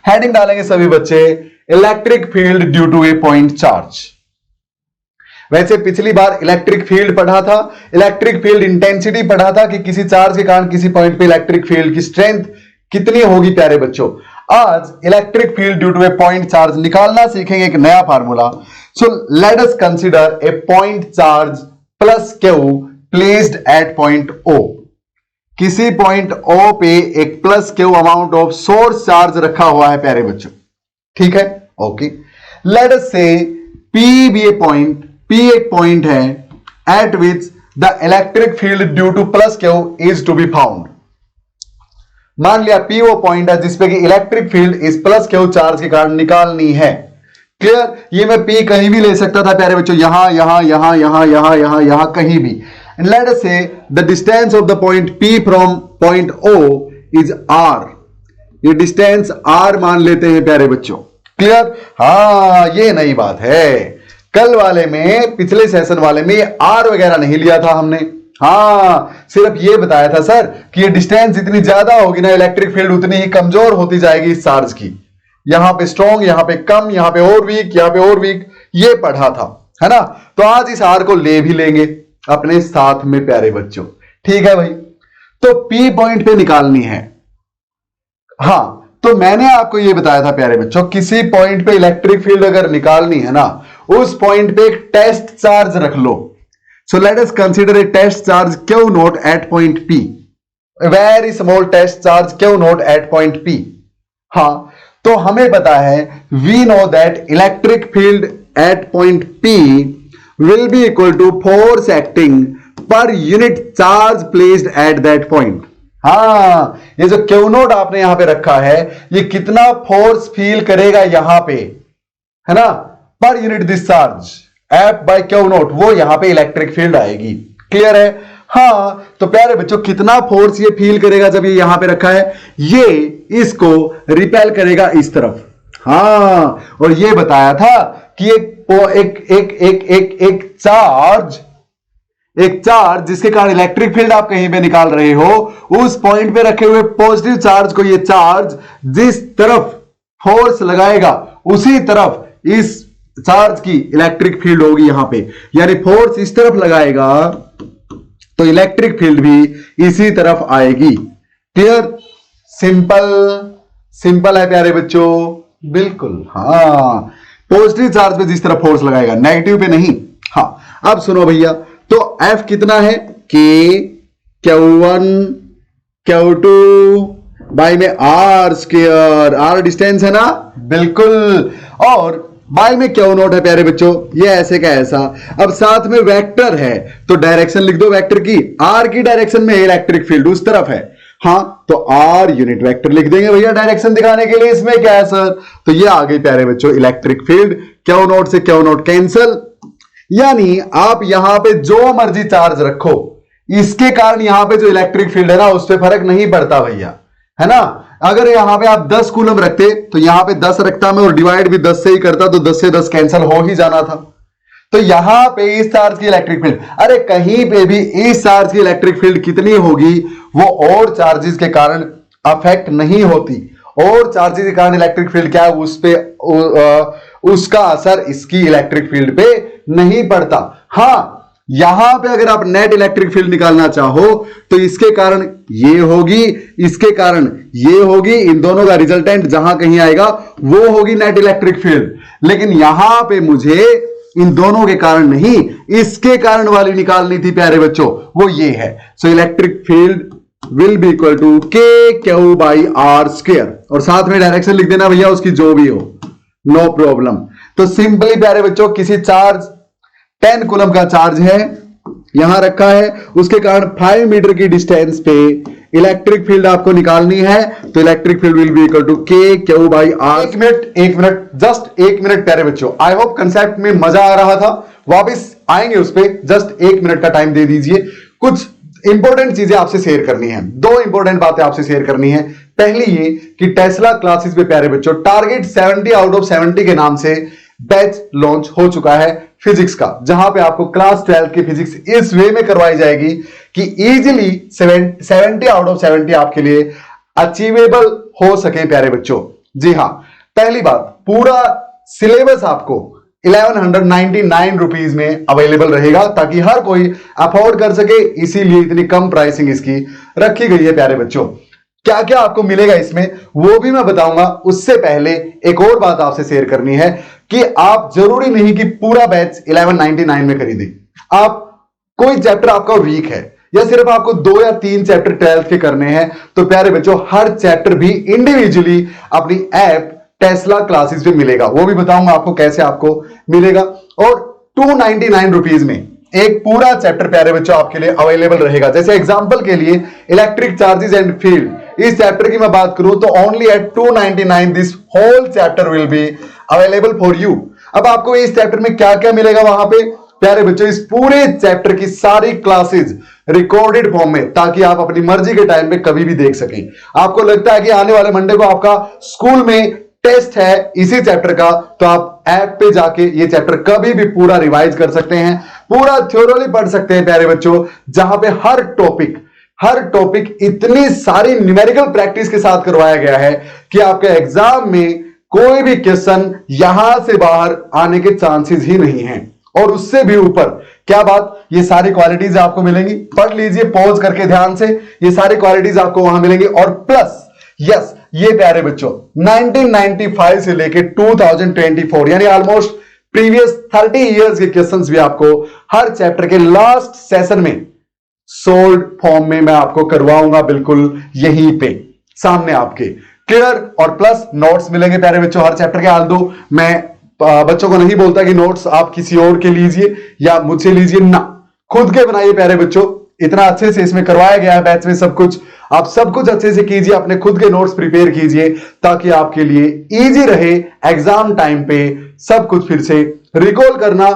Heading डालेंगे सभी बच्चे, electric field due to a point charge. वैसे पिछली बार इलेक्ट्रिक फील्ड पढ़ा था, इलेक्ट्रिक फील्ड इंटेंसिटी पढ़ा था कि किसी चार्ज के कारण किसी पॉइंट पे इलेक्ट्रिक फील्ड की स्ट्रेंथ कितनी होगी प्यारे बच्चों। आज electric field due to a point charge निकालना सीखेंगे, एक नया formula. So let us consider a point charge plus Q placed at point O. किसी पॉइंट ओ पे एक plus Q amount of source charge रखा हुआ है प्यारे बच्चों, ठीक है, okay. Let us say P be a point, P एक पॉइंट है at which the electric field due to plus Q is to be found. मान लिया P वो पॉइंट है जिसपे कि इलेक्ट्रिक फील्ड इस प्लस क्यू चार्ज के कारण निकालनी है। क्लियर? ये मैं P कहीं भी ले सकता था प्यारे बच्चों, यहां यहां यहां यहां यहां यहां यहां कहीं भी। एंड लेट अस से the distance of the point P from point O is R। ये डिस्टेंस R मान लेते हैं प्यारे बच्चों। क्लियर? हाँ, ये नई बात है। कल वाले में, पिछले सेशन वाले में ये आर वगैरह नहीं लिया था हमने। हाँ, सिर्फ ये बताया था सर कि ये डिस्टेंस जितनी ज्यादा होगी ना, इलेक्ट्रिक फील्ड उतनी ही कमजोर होती जाएगी इस चार्ज की। यहां पे स्ट्रॉन्ग, यहां पे कम, यहां पे और वीक, यहां पे और वीक, ये पढ़ा था, है ना। तो आज इस आर को ले भी लेंगे अपने साथ में प्यारे बच्चों, ठीक है भाई। तो पी पॉइंट पे निकालनी है। हाँ, तो मैंने आपको ये बताया था प्यारे बच्चों, किसी पॉइंट पे इलेक्ट्रिक फील्ड अगर निकालनी है ना, उस पॉइंट पे एक टेस्ट चार्ज रख लो। So let us consider a test charge Q not at point P, very small test charge Q not at point P. हाँ, तो हमें पता है we know that electric field at point P will be equal to force acting per unit charge placed at that point. हाँ, ये जो Q note आपने यहां पे रखा है, ये कितना फोर्स फील करेगा यहां पे, है ना, पर unit discharge F by Q note, वो यहां पे इलेक्ट्रिक फील्ड आएगी। क्लियर है? हाँ, तो प्यारे बच्चों कितना फोर्स ये फील करेगा जब ये यहां पे रखा है, ये इसको रिपेल करेगा इस तरफ। हाँ, और ये बताया था कि एक चार्ज जिसके कारण इलेक्ट्रिक फील्ड आप कहीं पे निकाल रहे हो, उस पॉइंट पे रखे हुए पॉजिटिव चार्ज को ये चार्ज जिस तरफ फोर्स लगाएगा उसी तरफ इस चार्ज की इलेक्ट्रिक फील्ड होगी यहां पे। यानी फोर्स इस तरफ लगाएगा तो इलेक्ट्रिक फील्ड भी इसी तरफ आएगी। क्लियर? सिंपल, सिंपल है प्यारे बच्चों, बिल्कुल। हाँ, पॉजिटिव चार्ज पे जिस तरफ फोर्स लगाएगा, नेगेटिव पे नहीं। हाँ, अब सुनो भैया, तो F कितना है, K Q1 Q2 बाई में R स्क्वायर, R डिस्टेंस है ना, बिल्कुल, और बाई में क्यू नोट है प्यारे बच्चों, ये ऐसे का ऐसा। अब साथ में वेक्टर है तो डायरेक्शन लिख दो वेक्टर की, R की डायरेक्शन में इलेक्ट्रिक फील्ड उस तरफ है। हाँ, तो R यूनिट वेक्टर लिख देंगे भैया डायरेक्शन दिखाने के लिए। इसमें क्या है सर, तो ये आ गई प्यारे बच्चों इलेक्ट्रिक फील्ड। क्यू नोट से क्यू नोट कैंसिल, यानी आप यहां पे जो मर्जी चार्ज रखो, इसके कारण यहां पे जो इलेक्ट्रिक फील्ड है ना, उस पर फर्क नहीं पड़ता भैया, है ना। अगर यहां पे आप 10 कूलम रखते तो यहां पे 10 रखता मैं और डिवाइड भी 10 से ही करता, तो 10 से 10 कैंसिल हो ही जाना था। तो यहां पे इस चार्ज की इलेक्ट्रिक फील्ड, अरे कहीं पे भी इस चार्ज की इलेक्ट्रिक फील्ड कितनी होगी, वो और चार्जेस के कारण अफेक्ट नहीं होती। और चार्जेस के कारण इलेक्ट्रिक फील्ड क्या है, उस पे उसका असर इसकी इलेक्ट्रिक फील्ड पे नहीं पड़ता। हाँ, यहां पे अगर आप नेट इलेक्ट्रिक फील्ड निकालना चाहो तो इसके कारण ये होगी, इसके कारण ये होगी, इन दोनों का रिजल्टेंट जहां कहीं आएगा वो होगी नेट इलेक्ट्रिक फील्ड। लेकिन यहां पे मुझे इन दोनों के कारण नहीं, इसके कारण वाली निकालनी थी प्यारे बच्चों, वो ये है। So electric field will be equal to K Q by R square, और साथ में डायरेक्शन लिख देना भैया उसकी जो भी हो, नो प्रॉब्लम। तो सिंपली प्यारे बच्चों, किसी चार्ज 10 कूलम का चार्ज है यहां रखा है, उसके कारण 5 मीटर की डिस्टेंस पे इलेक्ट्रिक फील्ड आपको निकालनी है, तो electric field will be equal to K Q by R. एक मिनट, जस्ट 1 मिनट प्यारे बच्चों, आई होप कंसेप्ट में मजा आ रहा था। वापस आएंगे उस पर, जस्ट 1 मिनट का टाइम दे दीजिए। कुछ इंपॉर्टेंट चीजें आपसे शेयर करनी है, 2 इंपॉर्टेंट बातें आपसे शेयर करनी है। पहली ये कि टेस्ला क्लासेस पे प्यारे बच्चों टारगेट 70 आउट ऑफ 70 के नाम से बैच लॉन्च हो चुका है फिजिक्स का, जहां पे आपको क्लास 12 की फिजिक्स इस वे में करवाई जाएगी कि इजीली 70 आउट ऑफ 70 आपके लिए अचीवेबल हो सके प्यारे बच्चों। जी हां, पहली बात, पूरा सिलेबस आपको 1199 रुपीज में अवेलेबल रहेगा ताकि हर कोई अफोर्ड कर सके, इसीलिए इतनी कम प्राइसिंग इसकी रखी गई है प्यारे बच्चों। क्या क्या आपको मिलेगा इसमें वो भी मैं बताऊंगा। उससे पहले एक और बात आपसे शेयर करनी है कि आप जरूरी नहीं कि पूरा बैच 1199 में खरीदें। आप कोई चैप्टर आपका वीक है या सिर्फ आपको 2 या 3 चैप्टर 12th के करने हैं तो प्यारे बच्चों हर चैप्टर भी इंडिविजुअली अपनी ऐप टेस्ला क्लासेस पे मिलेगा, वो भी बताऊंगा आपको कैसे आपको मिलेगा। और 299 रुपीज में एक पूरा चैप्टर प्यारे बच्चों आपके लिए अवेलेबल रहेगा। जैसे एग्जांपल के लिए इलेक्ट्रिक चार्जेस एंड फील्ड, इस चैप्टर की मैं बात करूं तो only at 299 this whole chapter will be available for you. अब आपको इस चैप्टर में क्या क्या मिलेगा वहां पे प्यारे बच्चों, इस पूरे चैप्टर की सारी क्लासेस रिकॉर्डेड फॉर्म में, ताकि आप अपनी मर्जी के टाइम पे कभी भी देख सकें। आपको लगता है कि आने वाले मंडे को आपका स्कूल में टेस्ट है इसी चैप्टर का, तो आप ऐप पे जाके ये चैप्टर कभी भी पूरा रिवाइज कर सकते हैं, पूरा थ्योरली पढ़ सकते हैं प्यारे बच्चों, जहां पे हर टॉपिक इतनी सारी न्यूमेरिकल प्रैक्टिस के साथ करवाया गया है कि आपके एग्जाम में कोई भी क्वेश्चन यहां से बाहर आने के चांसेस ही नहीं हैं। और उससे भी ऊपर क्या बात, ये सारी क्वालिटीज आपको मिलेंगी, पढ़ लीजिए पॉज करके ध्यान से, ये सारी क्वालिटीज आपको वहां मिलेंगी। और प्लस यस, ये प्यारे बच्चों 1995 से लेके 2024 यानी ऑलमोस्ट प्रीवियस 30 इयर्स के क्वेश्चंस भी आपको हर चैप्टर के लास्ट सेशन में सोल्ड फॉर्म में मैं आपको करवाऊंगा, बिल्कुल यहीं पे सामने आपके क्लियर। और प्लस नोट्स मिलेंगे प्यारे बच्चों हर चैप्टर के। हाल दो मैं बच्चों को नहीं बोलता कि नोट्स आप किसी और के लीजिए या मुझसे लीजिए, ना, खुद के बनाइए प्यारे बच्चों। इतना अच्छे से इसमें करवाया गया है बैच में सब कुछ, आप सब कुछ अच्छे से कीजिए, अपने खुद के नोट्स प्रिपेयर कीजिए ताकि आपके लिए इजी रहे एग्जाम टाइम पे सब कुछ फिर से रिकॉल करना,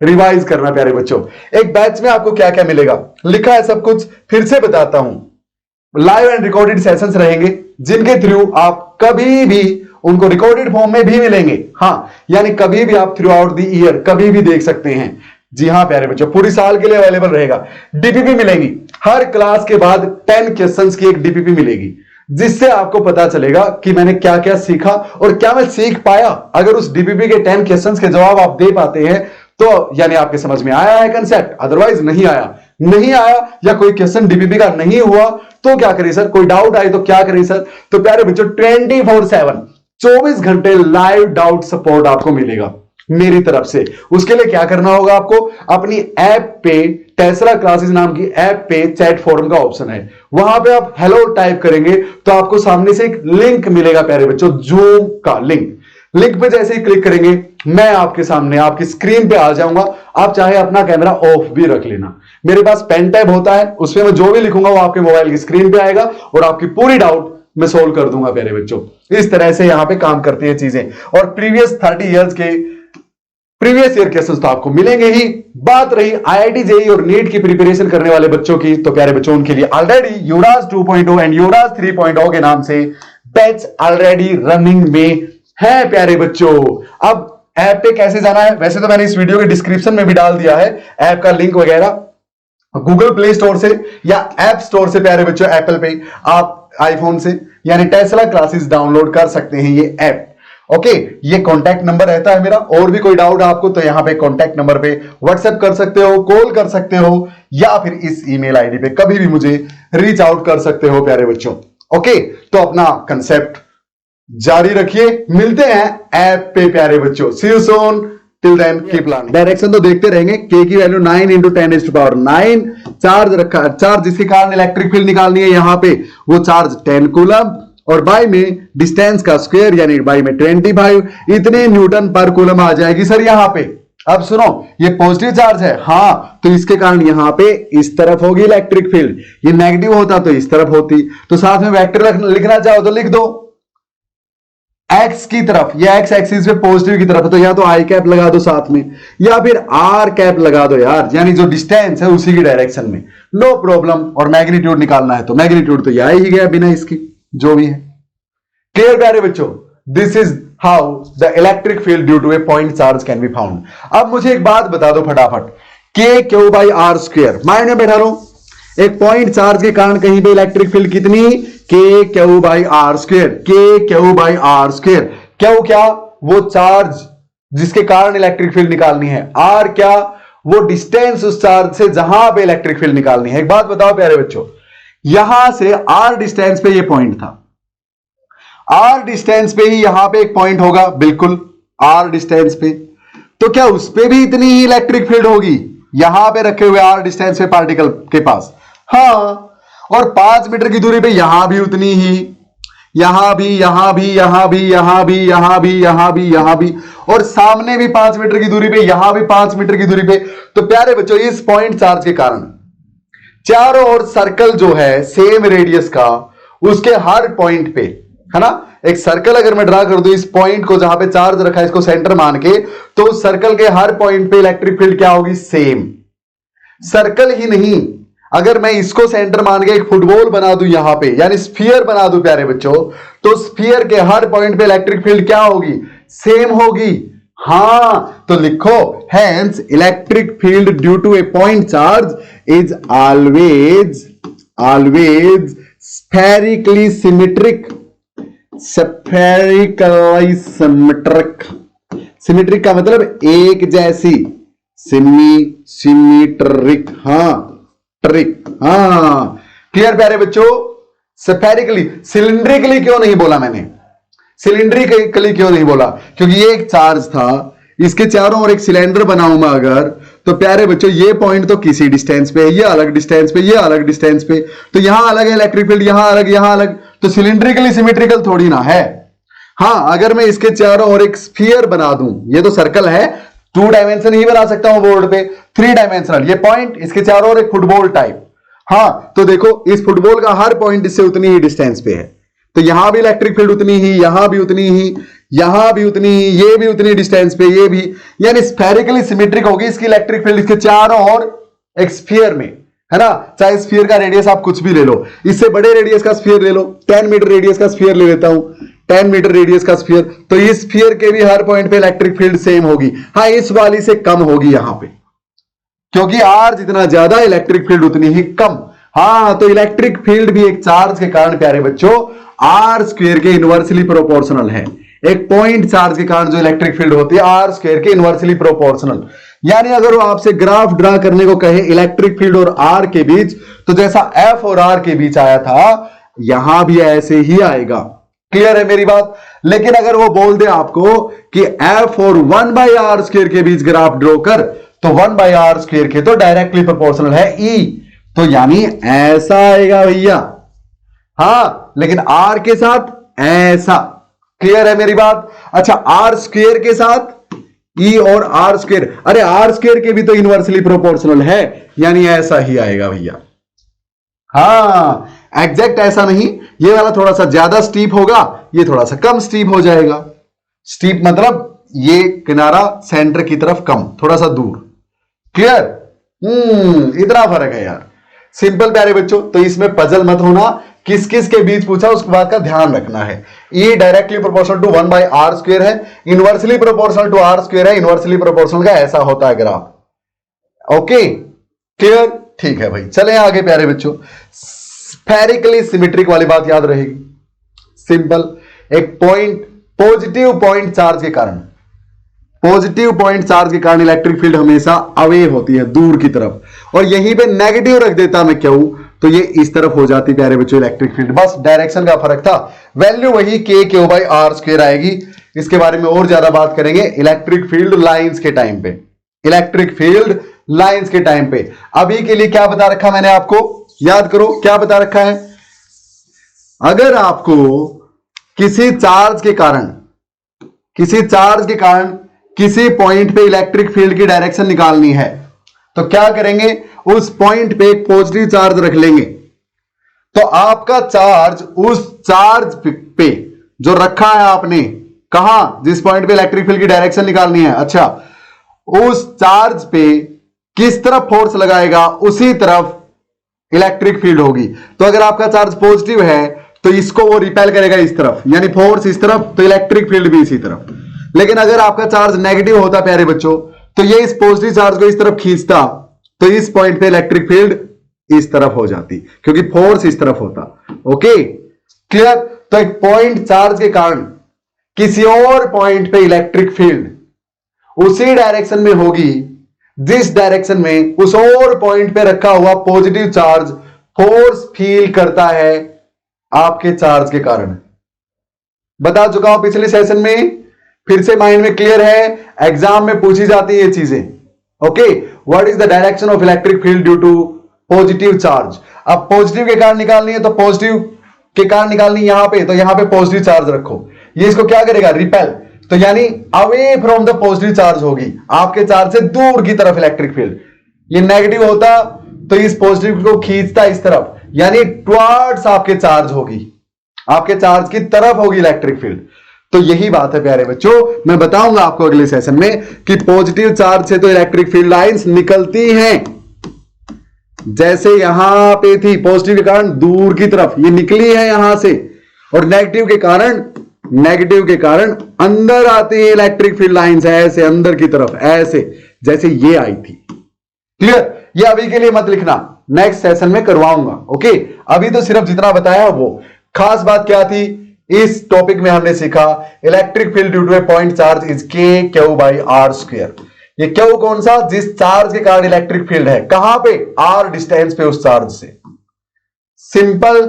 रिवाइज करना प्यारे बच्चों। एक बैच में आपको क्या क्या मिलेगा लिखा है सब कुछ, फिर से बताता हूं। लाइव एंड रिकॉर्डेड सेशंस रहेंगे जिनके थ्रू आप कभी भी उनको रिकॉर्डेड फॉर्म में भी मिलेंगे, हाँ, यानी कभी भी आप थ्रू आउट द ईयर कभी भी देख सकते हैं। जी हां प्यारे बच्चों, पूरी साल के लिए अवेलेबल रहेगा। डीपीपी मिलेंगी, हर क्लास के बाद 10 क्वेश्चंस की एक डीपीपी मिलेगी, जिससे आपको पता चलेगा कि मैंने क्या क्या सीखा और क्या मैं सीख पाया। अगर उस डीपीपी के 10 क्वेश्चंस के जवाब आप दे पाते हैं तो यानी आपके समझ में आया है कंसेप्ट, अदरवाइज नहीं आया या कोई क्वेश्चन डीपीपी का नहीं हुआ तो क्या करें सर, कोई डाउट आए तो क्या करें सर। तो प्यारे बच्चों 24/7 24 घंटे लाइव डाउट सपोर्ट आपको मिलेगा मेरी तरफ से। उसके लिए क्या करना होगा, आपको अपनी ऐप पे टेस्ला क्लासेस नाम की ऐप पे चैट फोरम का ऑप्शन है, वहां पे आप हेलो टाइप करेंगे तो आपको सामने से एक लिंक मिलेगा प्यारे बच्चों, जूम का लिंक पे जैसे ही क्लिक करेंगे मैं आपके सामने आपकी स्क्रीन पे आ जाऊंगा। आप चाहे अपना कैमरा ऑफ भी रख लेना, मेरे पास पेन टैब होता है, उसमें मैं जो भी लिखूंगा वो आपके मोबाइल की स्क्रीन पे आएगा और आपकी पूरी डाउट मैं सोल्व कर दूंगा प्यारे बच्चों। इस तरह से यहां पे काम करती है चीजें। और प्रीवियस 30 इयर्स के प्रीवियस ईयर क्वेश्चंस तो आपको मिलेंगे ही। बात रही आईआईटी जेईई और नीट की प्रिपरेशन करने वाले बच्चों की, तो प्यारे बच्चों उनके लिए ऑलरेडी युवराज 2.0 एंड युवराज 3.0 के नाम से बैच ऑलरेडी रनिंग में है प्यारे बच्चों। अब ऐप पे कैसे जाना है, वैसे तो मैंने इस वीडियो के डिस्क्रिप्शन में भी डाल दिया है ऐप का लिंक वगैरह, गूगल प्ले स्टोर से या ऐप स्टोर से प्यारे बच्चों, एप्पल पे आप आईफोन से यानी टेस्ला क्लासेस डाउनलोड कर सकते हैं ये ऐप। ओके, ये कॉन्टैक्ट नंबर रहता है मेरा, और भी कोई डाउट आपको तो यहां पे कॉन्टैक्ट नंबर पे व्हाट्सएप कर सकते हो, कॉल कर सकते हो, या फिर इस ईमेल आईडी पे कभी भी मुझे रीच आउट कर सकते हो प्यारे बच्चों। ओके, तो अपना कंसेप्ट जारी रखिए, मिलते हैं ऐप पे प्यारे बच्चों। See you soon, till then keep learning. Direction तो देखते रहेंगे, के की वैल्यू 9 × 10⁻⁹ चार्ज रखा, चार्ज जिसके कारण इलेक्ट्रिक फील्ड निकालनी है यहां पे, वो चार्ज 10 कूलम, और बाई में डिस्टेंस का स्क्वायर यानी बाई में 25, इतने न्यूटन पर कूलम आ जाएगी सर यहां पे। अब सुनो, ये पॉजिटिव चार्ज है, हां, तो इसके कारण यहां पे इस तरफ होगी इलेक्ट्रिक फील्ड, ये नेगेटिव होता तो इस तरफ होती। तो साथ में वेक्टर लिखना चाहो तो लिख दो, एक्स की तरफ, या एक्स एक्सिस पे पॉजिटिव की तरफ है तो या तो आई कैप लगा दो साथ में, या फिर आर कैप लगा दो यार, यानी जो डिस्टेंस है उसी की डायरेक्शन में, नो प्रॉब्लम। और मैग्नीट्यूड निकालना है तो मैग्नीट्यूड तो यह ही गया बिना इसकी, जो भी है। क्लियर प्यारे बच्चों, this is how the electric field due to a point charge can be found. अब मुझे एक बात बता दो फटाफट, K Q by R square, mind में बैठा रहो, एक पॉइंट चार्ज के कारण कहीं पे इलेक्ट्रिक फील्ड कितनी, K Q by R square, K Q by R square. Q क्या, वो चार्ज जिसके कारण इलेक्ट्रिक फील्ड निकालनी है, आर क्या, वो डिस्टेंस उस चार्ज से जहां पे इलेक्ट्रिक फील्ड निकालनी है। एक बात बताओ प्यारे बच्चों, यहां से आर डिस्टेंस पे ये पॉइंट था, आर डिस्टेंस पे ही यहां पे एक पॉइंट होगा, बिल्कुल आर डिस्टेंस पे, तो क्या उस पे भी इतनी ही इलेक्ट्रिक फील्ड होगी यहां पे रखे हुए आर डिस्टेंस पे पार्टिकल के पास? हाँ, और 5 मीटर की दूरी पे यहां भी उतनी ही, यहां भी, यहां भी, यहां भी, यहां भी, यहां भी, यहां भी, यहां भी, और सामने भी 5 मीटर की दूरी पे, यहां भी 5 मीटर की दूरी पे। तो प्यारे बच्चों, इस पॉइंट चार्ज के कारण चारों ओर सर्कल जो है सेम रेडियस का, उसके हर पॉइंट पे, है ना, एक सर्कल अगर मैं ड्रा कर दूं इस पॉइंट को जहां पे चार्ज रखा है इसको सेंटर मान के, तो उस सर्कल के हर पॉइंट पे इलेक्ट्रिक फील्ड क्या होगी, सेम। सर्कल ही नहीं, अगर मैं इसको सेंटर मान के एक फुटबॉल बना दूं यहां पे, यानी स्फीयर बना दूं प्यारे बच्चों, तो स्फीयर के हर पॉइंट पे इलेक्ट्रिक फील्ड क्या होगी, सेम होगी। हां, तो लिखो, hence electric field due to a point charge is always spherically symmetric, spherically symmetric, symmetric का मतलब एक जैसी, सिमेट्रिक, हां ट्रिक, हाँ क्लियर प्यारे बच्चों। स्फेरिकली, सिलिंड्रिकली क्यों नहीं बोला मैंने, सिलिंड्रिकली क्यों नहीं बोला, क्योंकि ये एक चार्ज था, इसके चारों ओर एक सिलेंडर बनाऊंगा अगर, तो प्यारे बच्चों ये पॉइंट तो किसी डिस्टेंस पे है, ये अलग डिस्टेंस पे, ये अलग डिस्टेंस पे, तो यहां अलग है इलेक्ट्रिक फील्ड, यहां अलग, यहां अलग, तो सिलिंड्रिकली सिमेट्रिकल थोड़ी ना है। हां, अगर मैं इसके चारों ओर एक स्फीयर बना दूं, ये तो सर्कल है, 2 डायमेंशन ही बना सकता हूं बोर्ड पे, 3 डायमेंशनल, ये पॉइंट, इसके चारों ओर एक फुटबॉल टाइप। हां, तो देखो इस फुटबॉल का हर पॉइंट इससे उतनी ही डिस्टेंस पे है, तो यहां भी इलेक्ट्रिक फील्ड उतनी ही, यहां भी उतनी ही, यहां भी उतनी ही, ये भी उतनी डिस्टेंस पे, ये भी, यानी स्फेरिकली सिमेट्रिक होगी इसकी इलेक्ट्रिक फील्ड इसके चारों ओर एक स्फीयर में, है ना। चाहे स्फीयर का रेडियस आप कुछ भी ले लो, इससे बड़े रेडियस का स्फीयर ले लो, 10 मीटर रेडियस का स्फीयर ले लेता हूं, 10 मीटर रेडियस का स्फीयर, तो इस स्फीयर के भी हर पॉइंट पे इलेक्ट्रिक फील्ड सेम होगी। हाँ, इस वाली से कम होगी यहां पे, क्योंकि आर जितना ज्यादा इलेक्ट्रिक फील्ड उतनी ही कम। हाँ, तो इलेक्ट्रिक फील्ड भी एक चार्ज के कारण प्यारे बच्चों आर स्क्वायर के इनवर्सली प्रोपोर्शनल है। एक पॉइंट चार्ज के कारण जो इलेक्ट्रिक फील्ड होती है आर स्क्वायर के इनवर्सली प्रोपोर्शनल, यानी अगर वो आपसे ग्राफ ड्रा करने को कहे इलेक्ट्रिक फील्ड और आर के बीच, तो जैसा एफ और आर के बीच आया था यहां भी ऐसे ही आएगा। क्लियर है मेरी बात। लेकिन अगर वो बोल दे आपको कि एफ और 1/r स्क्वायर के बीच ग्राफ ड्रॉ कर, तो 1/r स्क्वायर के तो डायरेक्टली प्रोपोर्शनल है ई, तो यानी ऐसा आएगा भैया। हां, लेकिन आर के साथ ऐसा। क्लियर है मेरी बात। अच्छा, आर स्क्वायर के साथ ई और आर स्क्वायर, अरे आर स्क्वायर के भी तो इनवर्सली प्रोपोर्शनल है, यानी ऐसा ही आएगा भैया। हां, एग्जैक्ट ऐसा नहीं, ये वाला थोड़ा सा ज्यादा स्टीप होगा, ये थोड़ा सा कम स्टीप हो जाएगा। स्टीप मतलब ये किनारा सेंटर की तरफ कम, थोड़ा सा दूर। क्लियर? इतना फर्क है यार, सिंपल प्यारे बच्चों। तो इसमें पजल मत होना, किस किस के बीच पूछा उसके बाद का ध्यान रखना है। E directly proportional to 1/r square है, inversely proportional to r square है, इनवर्सली प्रोपोर्शनल का ऐसा होता है ग्राफ। Okay, clear? ठीक है भाई, चलें आगे प्यारे बच्चों। स्फेरिकली सिमेट्रिक वाली बात याद रहेगी। सिंपल, एक पॉइंट, पॉजिटिव पॉइंट चार्ज के कारण, पॉजिटिव पॉइंट चार्ज के कारण इलेक्ट्रिक फील्ड हमेशा अवे होती है दूर की तरफ, और यहीं पे नेगेटिव रख देता मैं क्यों, तो ये इस तरफ हो जाती प्यारे बच्चों इलेक्ट्रिक फील्ड। बस डायरेक्शन का फर्क था, वैल्यू वही k Q by R square आएगी। इसके बारे में और ज्यादा बात करेंगे इलेक्ट्रिक फील्ड लाइंस के टाइम पे, इलेक्ट्रिक फील्ड लाइंस के टाइम पे। अभी के लिए क्या बता रखा मैंने आपको, याद करो क्या बता रखा है। अगर आपको किसी चार्ज के कारण, किसी पॉइंट पे इलेक्ट्रिक फील्ड की डायरेक्शन निकालनी है, तो क्या करेंगे, उस पॉइंट पे एक पॉजिटिव चार्ज रख लेंगे। तो आपका चार्ज, उस चार्ज पे जो रखा है आपने, कहां, जिस पॉइंट पे इलेक्ट्रिक फील्ड की डायरेक्शन निकालनी है, अच्छा, उस चार्ज पे किस तरफ फोर्स लगाएगा उसी तरफ इलेक्ट्रिक फील्ड होगी। तो अगर आपका चार्ज पॉजिटिव है तो इसको वो रिपेल करेगा इस तरफ, यानी फोर्स इस तरफ, तो इलेक्ट्रिक फील्ड भी इसी तरफ। लेकिन अगर आपका चार्ज नेगेटिव होता प्यारे बच्चों, तो ये इस पॉजिटिव चार्ज को इस तरफ खींचता, तो इस पॉइंट पे इलेक्ट्रिक फील्ड इस तरफ हो जाती, क्योंकि फोर्स इस तरफ होता। Okay clear. तो एक पॉइंट चार्ज के कारण किसी और पॉइंट पे इलेक्ट्रिक फील्ड उसी डायरेक्शन में होगी जिस डायरेक्शन में उस और पॉइंट पे रखा हुआ पॉजिटिव चार्ज फोर्स फील करता है आपके चार्ज के कारण। बता चुका हूं पिछले सेशन में, फिर से माइंड में क्लियर है, एग्जाम में पूछी जाती है ये चीजें। Okay, what is the direction of electric field due to positive charge. अब पॉजिटिव के कारण निकालनी है तो पॉजिटिव के कारण निकालनी यहां पे, तो यहां पे पॉजिटिव चार्ज रखो, ये इसको क्या करेगा, रिपेल, तो यानी away from the positive charge होगी, आपके चार्ज से दूर की तरफ इलेक्ट्रिक फील्ड। ये नेगेटिव होता तो इस पॉजिटिव को खींचता इस तरफ, यानी टुवर्ड्स आपके चार्ज होगी, आपके चार्ज की तरफ होगी इलेक्ट्रिक फील्ड। तो यही बात है प्यारे बच्चों, मैं बताऊंगा आपको अगले सेशन में कि पॉजिटिव चार्ज से तो इलेक्ट्रिक फील्ड लाइंस निकलती हैं, जैसे यहां पे थी पॉजिटिव के कारण दूर की तरफ ये निकली है यहां से, और नेगेटिव के कारण अंदर आती है इलेक्ट्रिक फील्ड लाइंस, ऐसे अंदर की तरफ, ऐसे जैसे ये आई थी। क्लियर। ये अभी के लिए मत लिखना, नेक्स्ट सेशन में करवाऊंगा। ओके, अभी तो सिर्फ जितना बताया वो। खास बात क्या थी इस टॉपिक में, हमने सीखा electric field due to a point charge is K Q by R square. ये क्यू कौन सा, जिस चार्ज के कारण इलेक्ट्रिक फील्ड है, कहां पे, आर डिस्टेंस पे उस चार्ज से। सिंपल